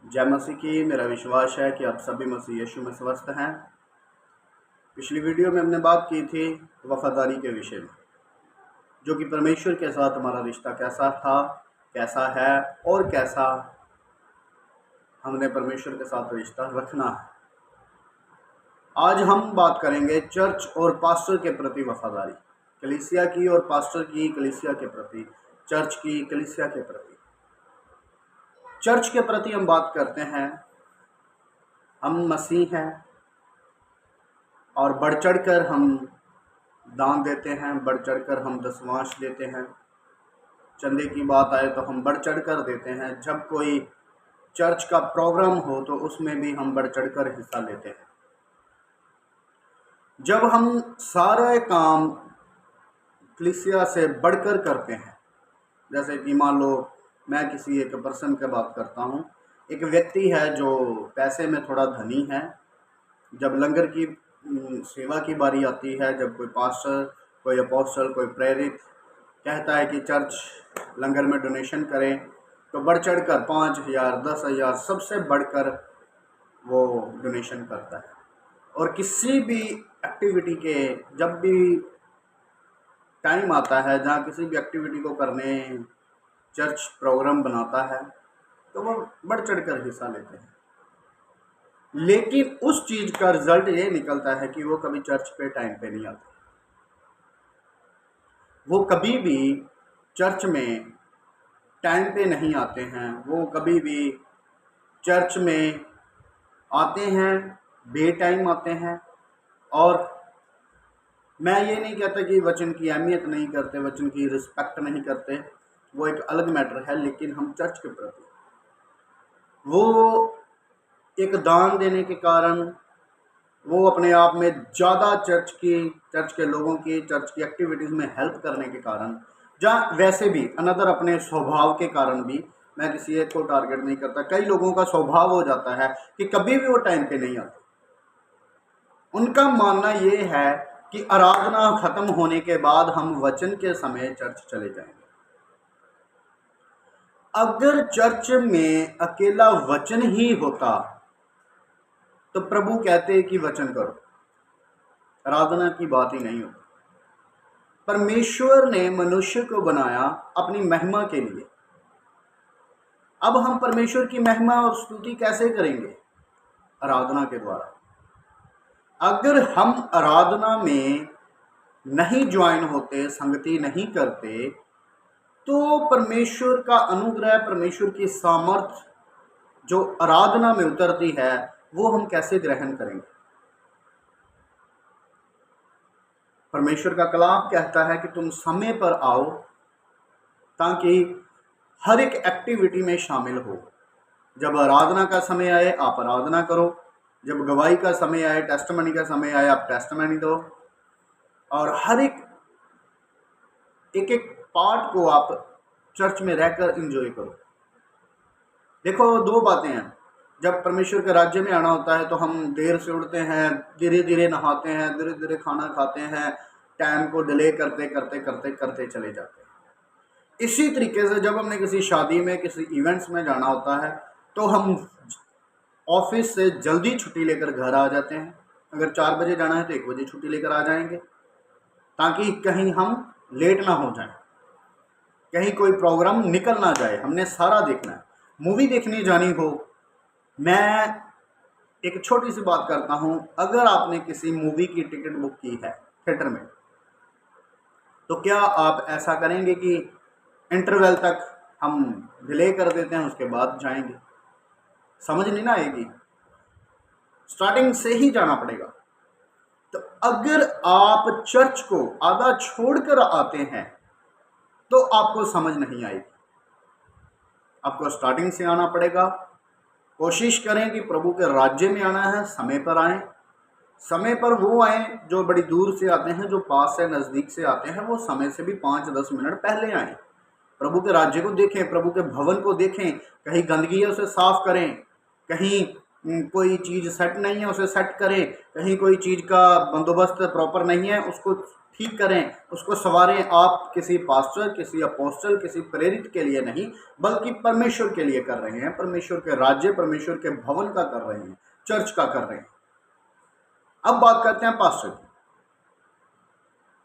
जय मसीह की। मेरा विश्वास है कि आप सभी मसीह यीशु में स्वस्थ हैं। पिछली वीडियो में हमने बात की थी वफादारी के विषय में, जो कि परमेश्वर के साथ हमारा रिश्ता कैसा था, कैसा है और कैसा हमने परमेश्वर के साथ रिश्ता रखना है। आज हम बात करेंगे चर्च और पास्टर के प्रति वफादारी, कलीसिया की और पास्टर की कलीसिया के प्रति, चर्च की कलीसिया के प्रति। चर्च के प्रति हम बात करते हैं, हम मसीह हैं और बढ़ चढ़ कर हम दान देते हैं, बढ़ चढ़ कर हम दशमांश देते हैं। चंदे की बात आए तो हम बढ़ चढ़ कर देते हैं। जब कोई चर्च का प्रोग्राम हो तो उसमें भी हम बढ़ चढ़ कर हिस्सा लेते हैं। जब हम सारे काम कलीसिया से बढ़कर करते हैं, जैसे कि मान लो मैं किसी एक पर्सन की बात करता हूँ, एक व्यक्ति है जो पैसे में थोड़ा धनी है। जब लंगर की सेवा की बारी आती है, जब कोई पास्टर, कोई अपोस्टल, कोई प्रेरित कहता है कि चर्च लंगर में डोनेशन करें, तो बढ़ चढ़ कर 5,000, 10,000 सबसे बढ़कर वो डोनेशन करता है। और किसी भी एक्टिविटी के जब भी टाइम आता है, जहाँ किसी भी एक्टिविटी को करने चर्च प्रोग्राम बनाता है, तो वो बढ़ चढ़ कर हिस्सा लेते हैं। लेकिन उस चीज़ का रिजल्ट ये निकलता है कि वो कभी चर्च पे टाइम पे नहीं आते। वो कभी भी चर्च में टाइम पे नहीं आते हैं। वो कभी भी चर्च में आते हैं, बे टाइम आते हैं। और मैं ये नहीं कहता कि वचन की अहमियत नहीं करते, वचन की रिस्पेक्ट नहीं करते, वो एक अलग मैटर है। लेकिन हम चर्च के प्रति वो एक दान देने के कारण, वो अपने आप में ज़्यादा चर्च के लोगों की, चर्च की एक्टिविटीज़ में हेल्प करने के कारण, जहाँ वैसे भी अनदर अपने स्वभाव के कारण भी, मैं किसी एक को टारगेट नहीं करता, कई लोगों का स्वभाव हो जाता है कि कभी भी वो टाइम पे नहीं आते। उनका मानना ये है कि आराधना खत्म होने के बाद हम वचन के समय चर्च चले जाएंगे। अगर चर्च में अकेला वचन ही होता तो प्रभु कहते कि वचन करो, आराधना की बात ही नहीं होती। परमेश्वर ने मनुष्य को बनाया अपनी महिमा के लिए। अब हम परमेश्वर की महिमा और स्तुति कैसे करेंगे? आराधना के द्वारा। अगर हम आराधना में नहीं ज्वाइन होते, संगति नहीं करते, तो परमेश्वर का अनुग्रह, परमेश्वर की सामर्थ जो आराधना में उतरती है, वो हम कैसे ग्रहण करेंगे? परमेश्वर का कलाम कहता है कि तुम समय पर आओ ताकि हर एक एक्टिविटी में शामिल हो। जब आराधना का समय आए आप आराधना करो, जब गवाही का समय आए, टेस्टमनी का समय आए, आप टेस्टमनी दो। और हर एक पार्ट को आप चर्च में रहकर एंजॉय करो। देखो, दो बातें हैं। जब परमेश्वर के राज्य में आना होता है तो हम देर से उठते हैं, धीरे धीरे नहाते हैं, धीरे धीरे खाना खाते हैं, टाइम को डिले करते करते करते करते चले जाते हैं। इसी तरीके से जब हमने किसी शादी में, किसी इवेंट्स में जाना होता है, तो हम ऑफिस से जल्दी छुट्टी लेकर घर आ जाते हैं। अगर 4 बजे जाना है तो 1 बजे छुट्टी लेकर आ जाएंगे, ताकि कहीं हम लेट ना हो जाएं, कहीं कोई प्रोग्राम निकल ना जाए। हमने सारा देखना है। मूवी देखने जानी हो, मैं एक छोटी सी बात करता हूं, अगर आपने किसी मूवी की टिकट बुक की है थिएटर में, तो क्या आप ऐसा करेंगे कि इंटरवल तक हम डिले कर देते हैं, उसके बाद जाएंगे? समझ नहीं ना आएगी, स्टार्टिंग से ही जाना पड़ेगा। तो अगर आप चर्च को आधा छोड़कर आते हैं तो आपको समझ नहीं आएगी। आपको स्टार्टिंग से आना पड़ेगा। कोशिश करें कि प्रभु के राज्य में आना है, समय पर आएं। समय पर वो आएँ जो बड़ी दूर से आते हैं, जो पास से नज़दीक से आते हैं, वो समय से भी 5-10 मिनट पहले आएँ। प्रभु के राज्य को देखें, प्रभु के भवन को देखें। कहीं गंदगी है उसे साफ करें, कहीं कोई चीज़ सेट नहीं है उसे सेट करें, कहीं कोई चीज़ का बंदोबस्त प्रॉपर नहीं है उसको ठीक करें, उसको संवारें। आप किसी पास्टर, किसी अपोस्टल, किसी प्रेरित के लिए नहीं, बल्कि परमेश्वर के लिए कर रहे हैं, परमेश्वर के राज्य, परमेश्वर के भवन का कर रहे हैं, चर्च का कर रहे हैं। अब बात करते हैं पास्टर की।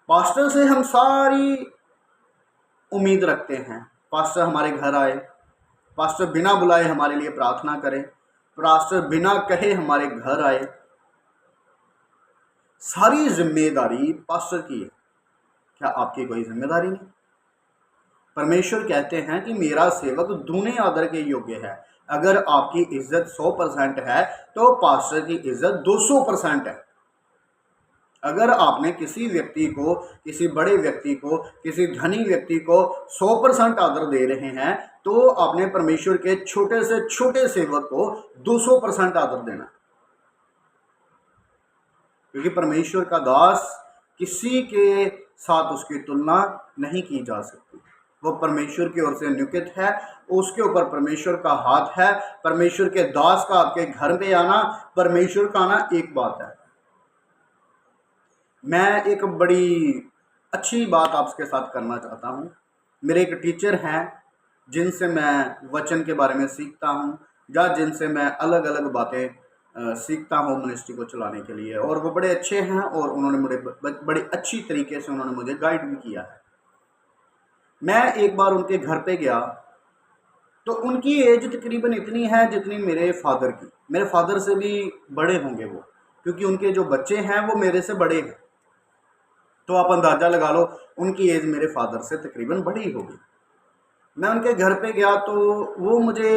पास्टर से हम सारी उम्मीद रखते हैं। पास्टर हमारे घर आए, पास्टर बिना बुलाए हमारे लिए प्रार्थना करें, पास्टर बिना कहे हमारे घर आए। सारी जिम्मेदारी पास्टर की है। क्या आपकी कोई जिम्मेदारी नहीं? परमेश्वर कहते हैं कि मेरा सेवक दूने आदर के योग्य है। अगर आपकी इज्जत 100% है तो पास्टर की इज्जत 200% है। अगर आपने किसी व्यक्ति को, किसी बड़े व्यक्ति को, किसी धनी व्यक्ति को 100% आदर दे रहे हैं, तो आपने परमेश्वर के छोटे से छोटे सेवक को 200% आदर देना। क्योंकि परमेश्वर का दास किसी के साथ उसकी तुलना नहीं की जा सकती। वो परमेश्वर की ओर से नियुक्त है, उसके ऊपर परमेश्वर का हाथ है। परमेश्वर के दास का आपके घर में आना, परमेश्वर का आना एक बात है। मैं एक बड़ी अच्छी बात आपके साथ करना चाहता हूँ। मेरे एक टीचर हैं जिनसे मैं वचन के बारे में सीखता हूँ, या जिनसे मैं अलग अलग बातें सीखता हूँ मिनिस्ट्री को चलाने के लिए, और वो बड़े अच्छे हैं और उन्होंने मुझे बड़ी अच्छी तरीके से उन्होंने मुझे गाइड भी किया है। मैं एक बार उनके घर पे गया तो उनकी एज तकरीबन इतनी है जितनी मेरे फादर की। मेरे फादर से भी बड़े होंगे वो, क्योंकि उनके जो बच्चे हैं वो मेरे से बड़े हैं। तो आप अंदाज़ा लगा लो उनकी एज मेरे फादर से तकरीबन बड़ी होगी। मैं उनके घर पे गया तो वो मुझे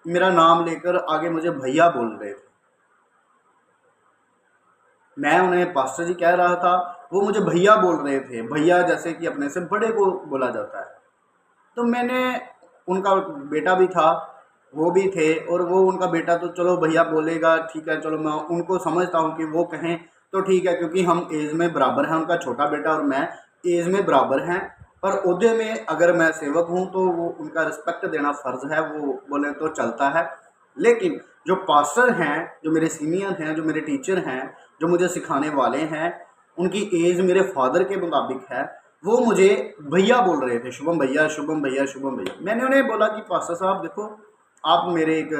मेरा नाम लेकर आगे मुझे भैया बोल रहे थे। मैं उन्हें पास्टर जी कह रहा था, वो मुझे भैया बोल रहे थे। भैया जैसे कि अपने से बड़े को बोला जाता है। तो मैंने, उनका बेटा भी था, वो भी थे, और वो उनका बेटा तो चलो भैया बोलेगा, ठीक है, चलो मैं उनको समझता हूँ कि वो कहें तो ठीक है, क्योंकि हम एज में बराबर हैं। उनका छोटा बेटा और मैं एज में बराबर हैं, पर ओहदे में अगर मैं सेवक हूँ तो वो उनका रिस्पेक्ट देना फ़र्ज़ है, वो बोले तो चलता है। लेकिन जो पास्टर हैं, जो मेरे सीनियर हैं, जो मेरे टीचर हैं, जो मुझे सिखाने वाले हैं, उनकी एज मेरे फादर के मुताबिक है। वो मुझे भैया बोल रहे थे, शुभम भैया, शुभम भैया, शुभम भैया। मैंने उन्हें बोला कि पास्टर साहब देखो, आप मेरे एक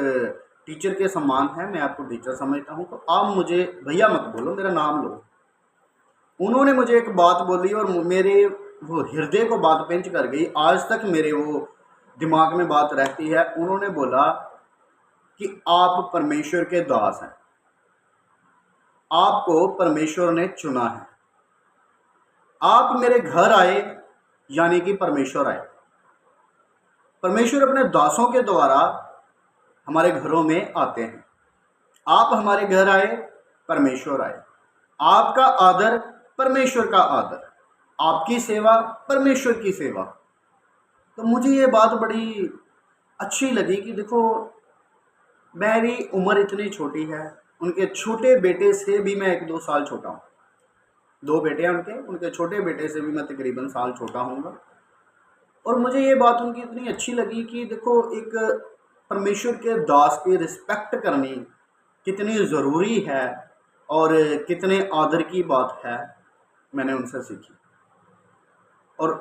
टीचर के समान हैं, मैं आपको टीचर समझता हूँ, तो आप मुझे भैया मत बोलो, मेरा नाम लो। उन्होंने मुझे एक बात बोली और मेरे वो हृदय को बात पेंच कर गई। आज तक मेरे वो दिमाग में बात रहती है। उन्होंने बोला कि आप परमेश्वर के दास हैं, आपको परमेश्वर ने चुना है, आप मेरे घर आए यानी कि परमेश्वर आए। परमेश्वर अपने दासों के द्वारा हमारे घरों में आते हैं। आप हमारे घर आए, परमेश्वर आए। आपका आदर, परमेश्वर का आदर। आपकी सेवा, परमेश्वर की सेवा। तो मुझे ये बात बड़ी अच्छी लगी कि देखो, मेरी उम्र इतनी छोटी है, उनके छोटे बेटे से भी मैं 1-2 साल छोटा हूँ। 2 बेटे हैं उनके छोटे बेटे से भी मैं तकरीबन साल छोटा हूँगा। और मुझे ये बात उनकी इतनी अच्छी लगी कि देखो, एक परमेश्वर के दास की रिस्पेक्ट करनी कितनी ज़रूरी है और कितने आदर की बात है, मैंने उनसे सीखी। और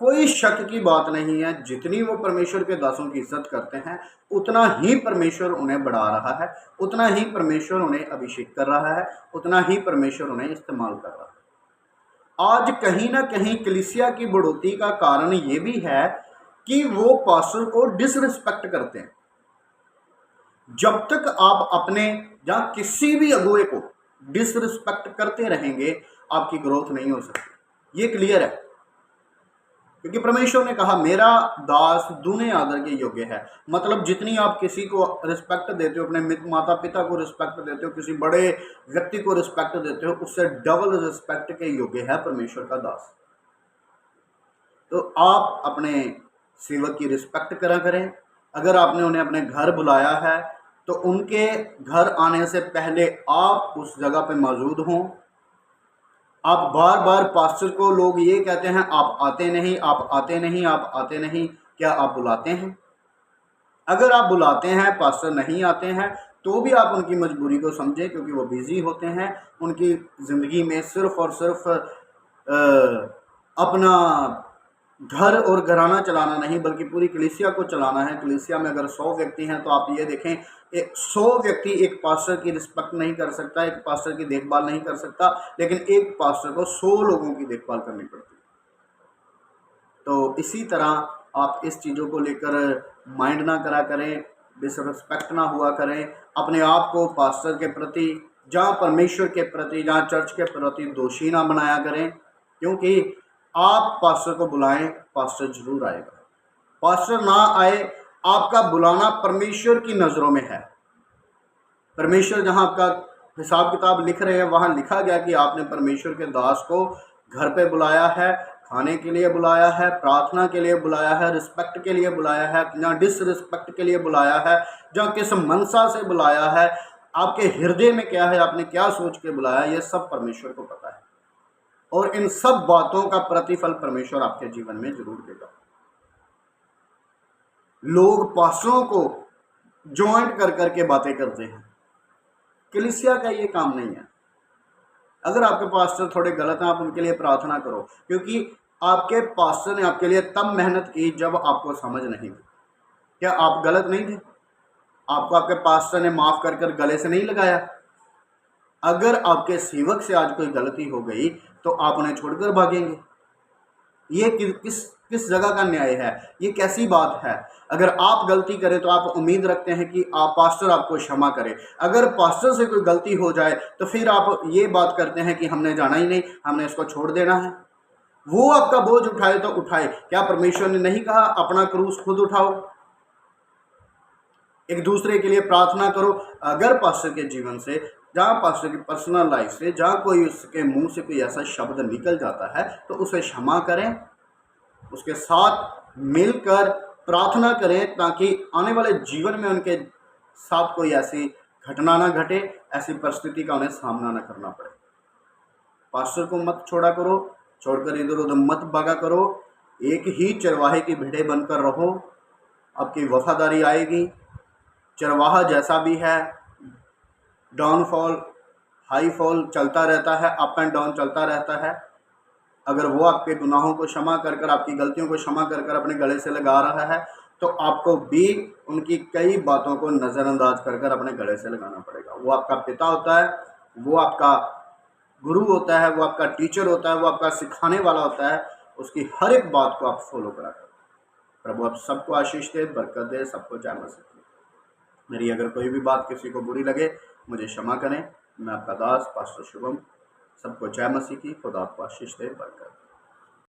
कोई शक की बात नहीं है, जितनी वो परमेश्वर के दासों की इज्जत करते हैं, उतना ही परमेश्वर उन्हें बढ़ा रहा है, उतना ही परमेश्वर उन्हें अभिषेक कर रहा है, उतना ही परमेश्वर उन्हें इस्तेमाल कर रहा है। आज कहीं ना कहीं कलीसिया की बढ़ोतरी का कारण ये भी है कि वो पास्टर को डिसरिस्पेक्ट करते हैं। जब तक आप अपने या किसी भी अगुए को डिसरिस्पेक्ट करते रहेंगे, आपकी ग्रोथ नहीं हो सकती। ये क्लियर है, क्योंकि परमेश्वर ने कहा मेरा दास दूने आदर के योग्य है। मतलब जितनी आप किसी को रिस्पेक्ट देते हो, अपने माता पिता को रिस्पेक्ट देते हो, किसी बड़े व्यक्ति को रिस्पेक्ट देते हो, उससे डबल रिस्पेक्ट के योग्य है परमेश्वर का दास। तो आप अपने सेवक की रिस्पेक्ट करा करें। अगर आपने उन्हें अपने घर बुलाया है तो उनके घर आने से पहले आप उस जगह पे मौजूद हों। आप बार बार पास्टर को लोग ये कहते हैं, आप आते नहीं, आप आते नहीं, आप आते नहीं। क्या आप बुलाते हैं? अगर आप बुलाते हैं, पास्टर नहीं आते हैं, तो भी आप उनकी मजबूरी को समझें, क्योंकि वो बिज़ी होते हैं। उनकी ज़िंदगी में सिर्फ़ और सिर्फ अपना घर और घराना चलाना नहीं, बल्कि पूरी कलीसिया को चलाना है। कलीसिया में अगर 100 व्यक्ति हैं तो आप ये देखें, 100 व्यक्ति एक पास्टर की रिस्पेक्ट नहीं कर सकता, एक पास्टर की देखभाल नहीं कर सकता, लेकिन एक पास्टर को 100 लोगों की देखभाल करनी पड़ती है। तो इसी तरह आप इस चीज़ों को लेकर माइंड ना करा करें, डिसरिस्पेक्ट ना हुआ करें, अपने आप को पास्टर के प्रति, जहाँ परमेश्वर के प्रति, जहाँ चर्च के प्रति दोषी ना बनाया करें, क्योंकि आप पास्टर को बुलाएं, पास्टर जरूर आएगा। पास्टर ना आए, आपका बुलाना परमेश्वर की नज़रों में है। परमेश्वर जहाँ आपका हिसाब किताब लिख रहे हैं, वहाँ लिखा गया कि आपने परमेश्वर के दास को घर पे बुलाया है, खाने के लिए बुलाया है, प्रार्थना के लिए बुलाया है, रिस्पेक्ट के लिए बुलाया है, जहाँ डिसरिस्पेक्ट के लिए बुलाया है, जहाँ किस मनसा से बुलाया है, आपके हृदय में क्या है, आपने क्या सोच के बुलाया, ये सब परमेश्वर को पता है। और इन सब बातों का प्रतिफल परमेश्वर आपके जीवन में जरूर देगा। लोग पास्टरों को ज्वाइंट कर करके बातें करते हैं, कलीसिया का ये काम नहीं है। अगर आपके पास्टर थोड़े गलत हैं, आप उनके लिए प्रार्थना करो, क्योंकि आपके पास्टर ने आपके लिए तब मेहनत की जब आपको समझ नहीं थी। क्या आप गलत नहीं थे? आपको आपके पास्टर ने माफ़ कर कर गले से नहीं लगाया? अगर आपके सेवक से आज कोई गलती हो गई तो आप उन्हें छोड़कर भागेंगे? ये किस किस जगह का न्याय है? ये कैसी बात है? अगर आप गलती करें तो आप उम्मीद रखते हैं कि आप पास्टर आपको क्षमा करे। अगर पास्टर से कोई गलती हो जाए तो फिर आप ये बात करते हैं कि हमने जाना ही नहीं, हमने इसको छोड़ देना है। वो आपका बोझ उठाए तो उठाए, क्या परमेश्वर ने नहीं कहा अपना क्रूस खुद उठाओ? एक दूसरे के लिए प्रार्थना करो। अगर पास्टर के जीवन से, जहाँ पास्टर की पर्सनल लाइफ से, जहाँ कोई उसके मुंह से कोई ऐसा शब्द निकल जाता है तो उसे क्षमा करें, उसके साथ मिलकर प्रार्थना करें, ताकि आने वाले जीवन में उनके साथ कोई ऐसी घटना ना घटे, ऐसी परिस्थिति का उन्हें सामना ना करना पड़े। पास्टर को मत छोड़ा करो, छोड़कर इधर उधर मत भागा करो। एक ही चरवाहे की भेड़ें बनकर रहो, आपकी वफादारी आएगी। चरवाहा जैसा भी है, डाउनफॉल हाई फॉल चलता रहता है, अप एंड डाउन चलता रहता है। अगर वो आपके गुनाहों को क्षमा कर कर, आपकी गलतियों को क्षमा कर कर अपने गले से लगा रहा है, तो आपको भी उनकी कई बातों को नज़रअंदाज कर कर अपने गले से लगाना पड़ेगा। वो आपका पिता होता है, वो आपका गुरु होता है, वो आपका टीचर होता है, वो आपका सिखाने वाला होता है। उसकी हर एक बात को आप फॉलो करा करें। प्रभु आप सबको आशीष दे, बरकत दे, सबको जय मसीह। मेरी अगर कोई भी बात किसी को बुरी लगे, मुझे क्षमा करें। मैं आपका दास पास्टर शुभम, सबको जय मसीह की। खुदा आपको आशीष दे, बरकत।